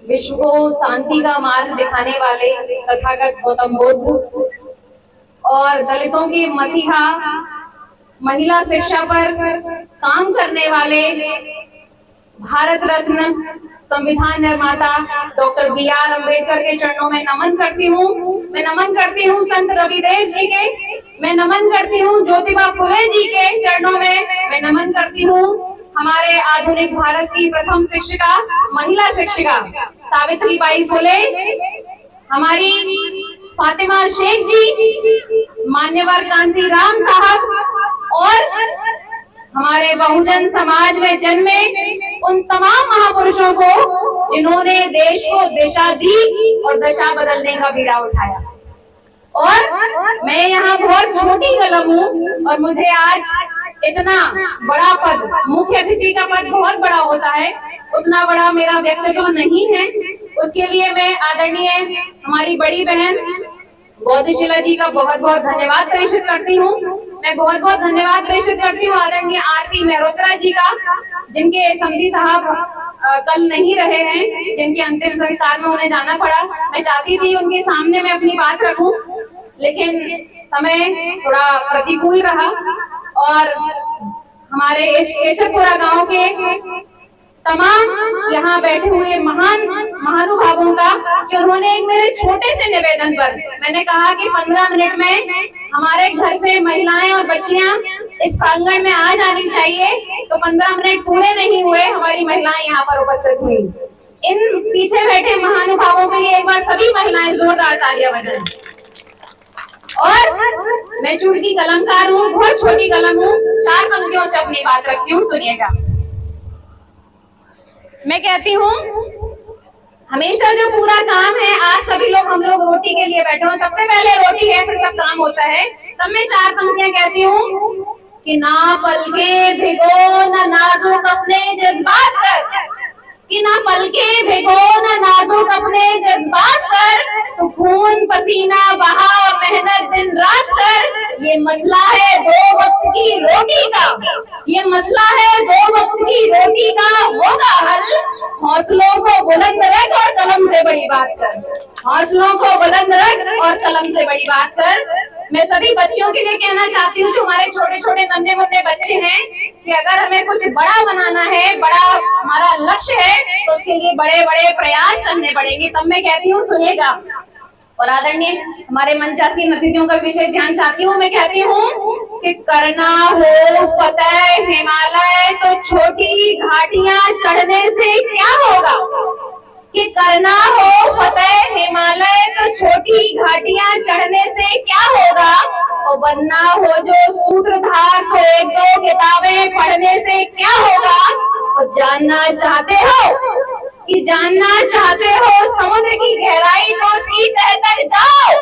विश्व को शांति का मार्ग दिखाने वाले तथागत गौतम बुद्ध और दलितों के मसीहा, महिला शिक्षा पर काम करने वाले भारत रत्न संविधान निर्माता डॉक्टर बी.आर. अम्बेडकर के चरणों में नमन करती हूँ। मैं नमन करती हूँ संत रविदास जी के, मैं नमन करती हूँ ज्योतिबा फुले जी के चरणों में, मैं नमन करती हूँ हमारे आधुनिक भारत की प्रथम शिक्षिका, महिला शिक्षिका सावित्रीबाई फुले, हमारी फातिमा शेख जी, मान्यवर कांसी राम साहब और हमारे बहुजन समाज में जन्मे उन तमाम महापुरुषों को जिन्होंने देश को दिशा दी और दशा बदलने का बीड़ा उठाया। और मैं यहाँ बहुत छोटी कलम हूँ और मुझे आज इतना बड़ा पद, मुख्य अतिथि का पद बहुत बड़ा होता है, उतना बड़ा मेरा व्यक्तित्व नहीं है। उसके लिए मैं आदरणीय हमारी बड़ी बहन बौद्धशिला जी का बहुत बहुत धन्यवाद प्रेषित करती हूँ। मैं बहुत बहुत धन्यवाद प्रेषित करती हूँ आदरणीय आर.पी. मेहरोत्रा जी का, जिनके समधी साहब कल नहीं रहे हैं, जिनके अंतिम संस्कार में उन्हें जाना पड़ा। मैं चाहती थी उनके सामने मैं अपनी बात रखूं, लेकिन समय थोड़ा प्रतिकूल रहा और हमारे इस केशवपुरा गांव के तमाम यहाँ बैठे हुए महान महानुभावों का कि उन्होंने एक मेरे छोटे से निवेदन पर, मैंने कहा कि 15 मिनट में हमारे घर से महिलाएं और बच्चियां इस प्रांगण में आ जानी चाहिए, तो 15 मिनट पूरे नहीं हुए, हमारी महिलाएं यहाँ पर उपस्थित हुई। इन पीछे बैठे महानुभावों के लिए एक बार सभी महिलाएं जोरदार तालियां बजाएं। और मैं चुटकी कलमकार हूँ, बहुत छोटी कलम हूँ, 4 पंक्तियों से अपनी बात रखती हूँ, सुनिएगा। मैं कहती हूँ हमेशा जो पूरा काम है, आज सभी लोग हम लोग रोटी के लिए बैठे हो, सबसे पहले रोटी है फिर सब काम होता है। तब मैं 4 पंक्तियां कहती हूँ कि ना पलके भिगो ना नाजुक अपने जज्बात कर, कि ना पलके भिगो ना नाजुक अपने जज्बात कर, तो खून पसीना बहा और मेहनत दिन रात कर। ये मसला है 2 वक्त की रोटी का, ये मसला है 2 वक्त की रोटी का, होगा हल हौसलों को बुलंद रख और कलम से बड़ी बात कर, हौसलों को बुलंद रख और कलम से बड़ी बात कर। मैं सभी बच्चियों के लिए कहना चाहती हूँ जो हमारे छोटे छोटे नन्हे मुन्ने बच्चे हैं कि अगर हमें कुछ बड़ा बनाना है, बड़ा हमारा लक्ष्य है, तो उसके लिए बड़े बड़े प्रयास करने पड़ेंगे। तब मैं कहती हूँ सुनिएगा, और आदरणीय हमारे मंचासीन अतिथियों का विशेष ध्यान चाहती हूँ। मैं कहती हूँ कि करना हो फतेह हिमालय तो छोटी घाटियां चढ़ने से क्या होगा, कि करना हो फतेह हिमालय तो छोटी घाटियां चढ़ने से क्या होगा, और बनना हो जो सूत्रधार तो 1-2 किताबें पढ़ने से क्या होगा। और जानना चाहते हो कि जानना चाहते हो समुद्र की गहराई तो उसकी तह तक जाओ,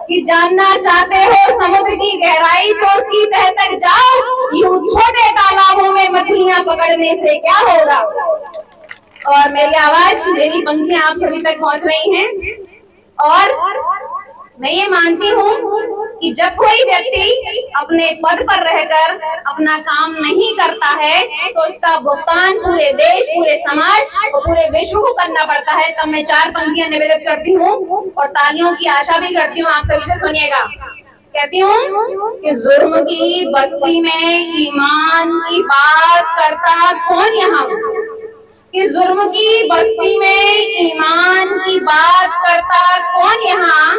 कि जानना चाहते हो समुद्र की गहराई तो उसकी तह तक जाओ, यूं छोटे तालाबों में मछलियां पकड़ने से क्या होगा। और मेरी आवाज, मेरी पंक्तियां आप सभी तक पहुंच रही हैं। और मैं ये मानती हूँ कि जब कोई व्यक्ति अपने पद पर रहकर अपना काम नहीं करता है तो उसका भुगतान पूरे देश, पूरे समाज और पूरे विश्व को करना पड़ता है। तब मैं 4 पंक्तियां निवेदित करती हूँ और तालियों की आशा भी करती हूँ आप सभी से, सुनिएगा। कहती हूँ कि जुर्म की बस्ती में ईमान की बात करता कौन यहाँ, कि जुर्म की बस्ती में ईमान की बात करता कौन यहाँ,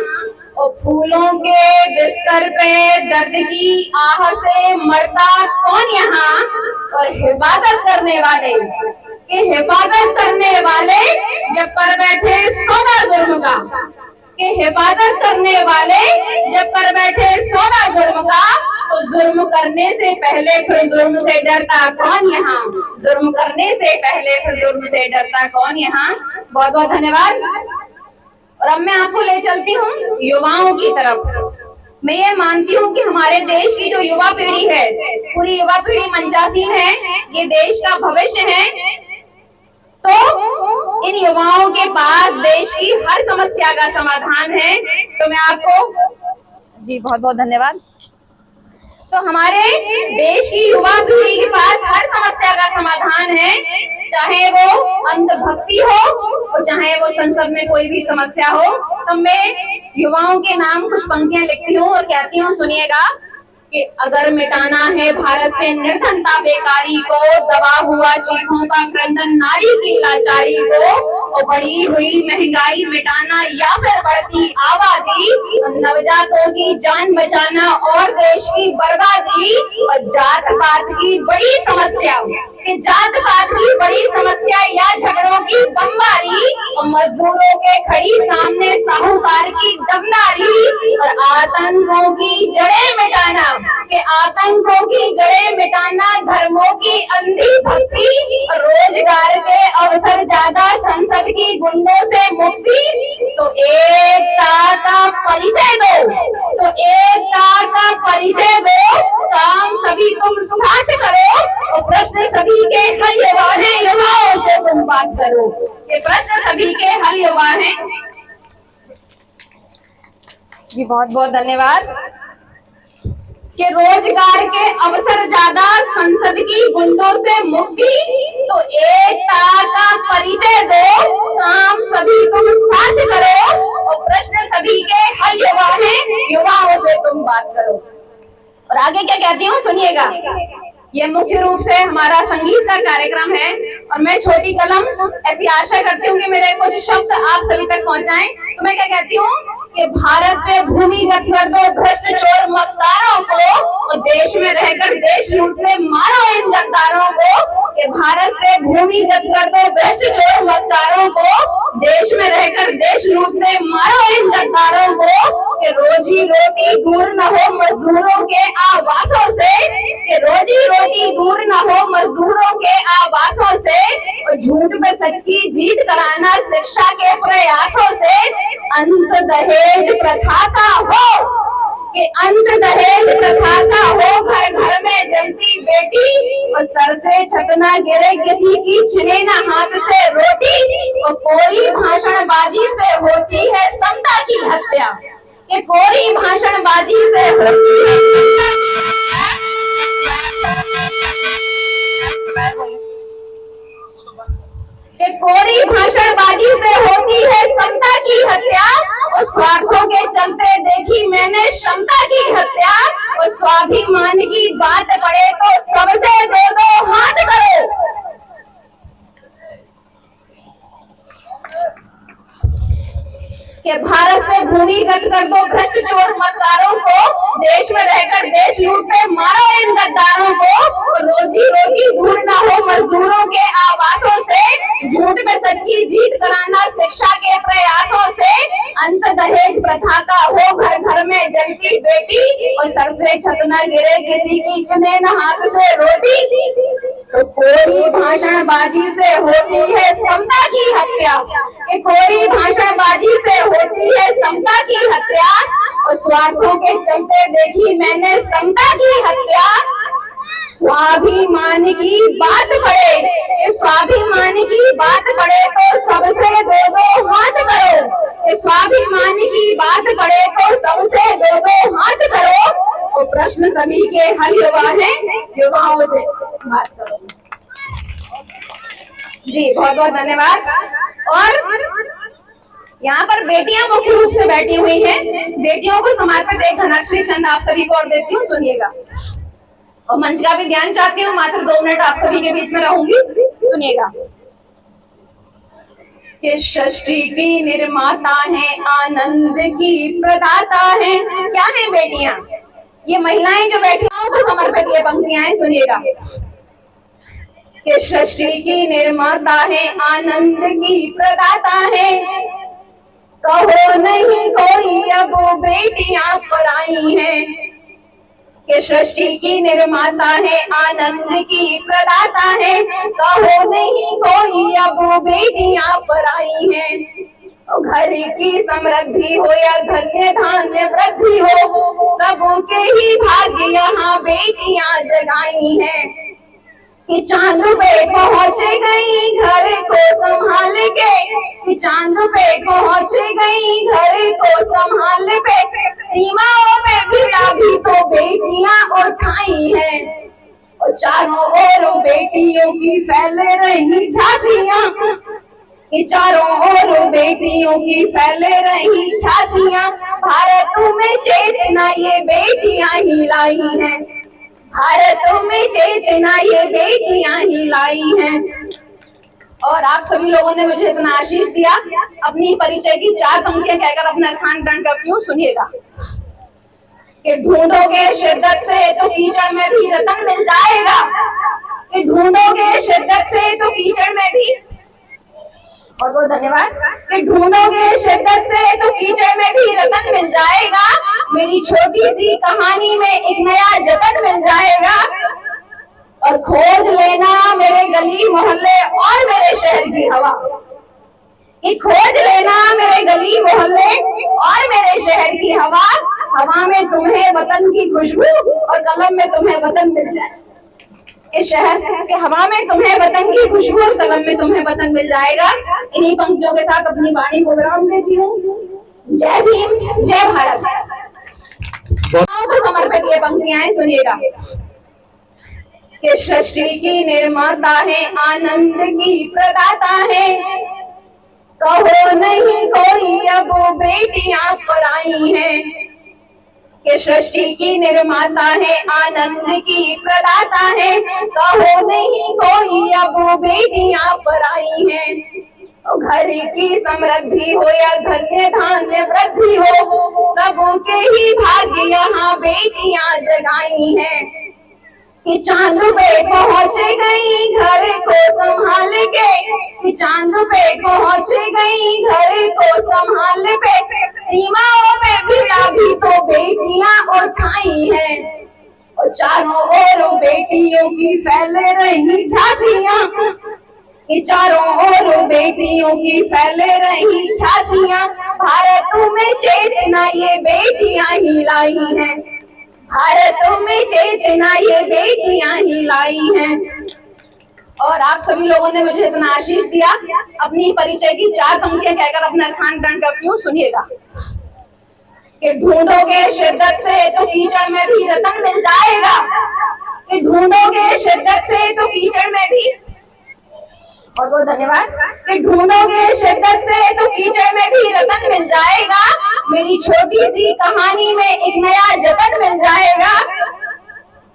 और फूलों के बिस्तर पे दर्द की आह से मरता कौन यहाँ, और हिफाजत करने वाले, कि हिफाजत करने वाले जब कर बैठे सौदा जुर्म का, कि हिफाजत करने वाले जब कर बैठे सौदा जुर्म का, तो जुर्म करने से पहले फिर जुर्म से डरता कौन यहाँ, जुर्म करने से पहले फिर जुर्म से डरता कौन यहाँ। बहुत बहुत धन्यवाद। और अब मैं आपको ले चलती हूँ युवाओं की तरफ। मैं ये मानती हूँ कि हमारे देश की जो युवा पीढ़ी है, पूरी युवा पीढ़ी मंचासीन है, ये देश का भविष्य है, तो इन युवाओं के पास देश की हर समस्या का समाधान है। तो मैं आपको, जी बहुत बहुत धन्यवाद। तो हमारे देश की युवा पीढ़ी के पास हर समस्या का समाधान है, चाहे वो अंधभक्ति हो और चाहे वो संसद में कोई भी समस्या हो। तो मैं युवाओं के नाम कुछ पंक्तियां लिखती हूँ और कहती हूँ, सुनिएगा कि अगर मिटाना है भारत से निर्धनता बेकारी को, दबा हुआ चीखों का क्रंदन नारी की लाचारी को, और बढ़ी हुई महंगाई मिटाना या फिर बढ़ती आबादी, नवजातों की जान बचाना और देश की बर्बादी, और जात पात की बड़ी समस्या, कि जात पात की बड़ी समस्या या झगड़ों की बमबारी, और मजदूरों के खड़ी सामने साहूकार की दमदारी, और आतंकों की जड़ें मिटाना, कि आतंकों की जड़ें मिटाना, धर्मों की अंधी भक्ति, रोजगार के अवसर ज्यादा, संसद की गुंडों से मुक्ति। तो एकता का परिचय दो, तो एकता का परिचय दो, काम सभी तुम साथ करो, और प्रश्न सभी के हल युवा हैं, युवाओं से तुम बात करो। ये प्रश्न सभी के हल युवा हैं। जी बहुत बहुत धन्यवाद। कि रोजगार के अवसर ज्यादा, संसद की गुंडों से मुक्ति, तो एकता का परिचय दो, काम सभी तुम साथ करो, और प्रश्न सभी के हल युवा हैं, युवाओं से तुम बात करो। और आगे क्या कहती हूँ सुनिएगा। ये मुख्य रूप से हमारा संगीत का कार्यक्रम है और मैं छोटी कलम ऐसी आशा करती हूँ कि मेरे कुछ शब्द आप सभी तक पहुंचाएं। तो मैं क्या कहती हूँ कि भारत से भूमिगत कर दो भ्रष्ट चोर मक्कारों को, और देश में रहकर देश लूटने मारो इन गद्दारों को। कि भारत से भूमिगत कर दो भ्रष्ट चोर मक्कारों को, देश में रहकर देश लूटने मारो इन गद्दारों को। कि रोजी रोटी दूर न हो मजदूरों के आवासों से, कि रोजी रोटी दूर न हो मजदूरों के आवासों से, और झूठ में सच की जीत कराना शिक्षा के प्रयासों से। अंत दहेज प्रथा का हो, कि अंत दहेज प्रथा का हो, घर घर में जलती बेटी, और सर से छत ना गिरे किसी की, छिने ना हाथ से रोटी, और कोरी भाषणबाजी से होती है समता की हत्या, कि कोरी भाषणबाजी से होती है कि कोरी भाषणबाजी से होती है समता की हत्या, और स्वार्थों के चलते देखी मैंने क्षमता की हत्या, और स्वाभिमान की बात पड़े तो सबसे दो दो हाथ करो। कि भारत से भूमिगत कर दो भ्रष्ट चोर मक्कारों को, देश में रहकर देश लूटने मारो इन गद्दारों को। रोजी रोटी दूर न हो मजदूरों के आवासों से, झूठ में सच की जीत कराना शिक्षा के प्रयासों से। अंत दहेज प्रथा का हो, घर घर में जलती बेटी, और सर से छत न गिरे किसी की, चुने न हाथ से रोटी। तो कोरी भाषणबाजी से होती है समता की हत्या, कि कोरी भाषणबाजी से होती है समता की हत्या, और स्वार्थों के चलते देखी मैंने समता की हत्या। स्वाभिमान की बात पड़े, स्वाभिमान की बात पड़े तो सबसे दो दो हाथ करो। स्वाभिमान की बात पड़े तो सबसे दो दो हाथ करो, और प्रश्न सभी के हल युवा हैं, युवाओं से बात करो। जी बहुत बहुत धन्यवाद। और यहाँ पर बेटियां मुख्य रूप से बैठी हुई हैं। बेटियों को समर्पित एक घनाक्षरी छंद आप सभी को और देती हूँ, सुनिएगा। और मंच का भी ध्यान चाहती हूँ, मात्र 2 मिनट आप सभी के बीच में रहूंगी, सुनिएगा। कि षष्ठी की निर्माता है, आनंद की प्रदाता है। क्या है बेटियां? ये महिलाएं जो बेटियों को समर्पित ये पंक्तियां हैं, सुनिएगा। कि षष्ठी की निर्माता है, आनंद की प्रदाता है, कहो नहीं कोई अब बेटियां पराई हैं। कि सृष्टि की निर्माता है, आनंद की प्रदाता है, कहो नहीं कोई अब बेटियां पराई हैं। घर की समृद्धि हो या धन्य धान्य वृद्धि हो, सबके ही भाग्य यहाँ बेटियां जगाई हैं। कि चांद पे पहुंच गई घर को संभाल के, कि चांद पे पहुंच गई घर को संभाल पे, सीमाओं पे भिड़ा भी तो बेटियां उठाई हैं, और चारों ओर बेटियों की फैल रही छातियां, कि चारों ओर बेटियों की फैल रही छातियां, भारत में चेतना ये बेटियां ही लाई हैं, भारत में चेतना ये बेटियां ही लाई हैं। और आप सभी लोगों ने मुझे इतना आशीष दिया, अपनी परिचय की 4 पंक्तियां कहकर अपना स्थान ग्रहण करती हूँ। सुनिएगा कि ढूंढोगे शिद्दत से तो कीचड़ में भी रतन मिल जाएगा, कि ढूंढोगे शिद्दत से तो कीचड़ में भी, और बहुत धन्यवाद, कि ढूंढोगे शिद्दत से तो कीचड़ में भी रतन मिल जाएगा, मेरी छोटी सी कहानी में एक नया जतन मिल जाएगा, और खोज लेना मेरे गली मोहल्ले और मेरे शहर की हवा, कि खोज लेना मेरे गली मोहल्ले और मेरे शहर की हवा, हवा में तुम्हें वतन की खुशबू और कलम में तुम्हें वतन मिल जाए, इस शहर के हवा में तुम्हें वतन की खुशबू और कलम में तुम्हें वतन मिल जाएगा। इन्हीं पंक्तियों के साथ अपनी वाणी को विराम देती हूँ। जय भीम, जय भारत। तो समर्पित ये पंक्तियां हैं, सुनिएगा कि सृष्टि की निर्माता है, आनंद की प्रदाता है, कहो नहीं कोई अब बेटियां पराई हैं, कि सृष्टि की निर्माता है, आनंद की प्रदाता है, कहो नहीं कोई अब बेटियां पराई हैं, घर की समृद्धि हो या धन्य धान्य वृद्धि हो, सबके ही भाग्य यहाँ बेटियां जगाई हैं, कि चांद पे पहुंच गई घर को संभाल के, कि चांद पे पहुंच गई घर को संभाल पे, सीमाओं पे भिड़ा भी तो बेटियां उठाई हैं, और चारों ओर बेटियों की फैल रही छातियां, कि चारों ओर बेटियों की फैल रही छातियां, भारत में चेतना ये बेटियां ही लाई हैं, भारत में चेतना ये बेटियां ही लाई हैं। और आप सभी लोगों ने मुझे इतना आशीष दिया, अपनी परिचय की 4 पंक्तियां कहकर अपना स्थान ग्रहण करती हूँ। सुनिएगा कि ढूंढोगे शिद्दत से तो कीचड़ में भी रतन मिल जाएगा, कि ढूंढोगे शिद्दत से तो कीचड़ में भी, और बहुत धन्यवाद, कि ढूंढोगे शिद्दत से तो कीचड़ में भी रतन मिल जाएगा, मेरी छोटी सी कहानी में एक नया जतन मिल जाएगा,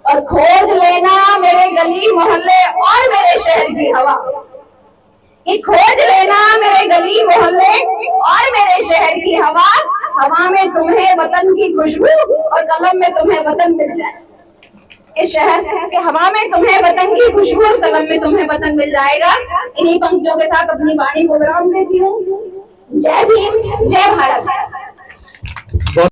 और खोज लेना मेरे गली मोहल्ले और मेरे शहर की हवा, कि खोज लेना मेरे गली मोहल्ले और मेरे शहर की हवा, हवा में तुम्हें वतन की खुशबू और कलम में तुम्हें वतन मिल जाए, इस शहर के हवा में तुम्हें वतन की खुशबू और कलम में तुम्हें वतन मिल जाएगा। इन्हीं पंक्तियों के साथ अपनी वाणी को विराम देती हूँ। जय भीम, जय भारत।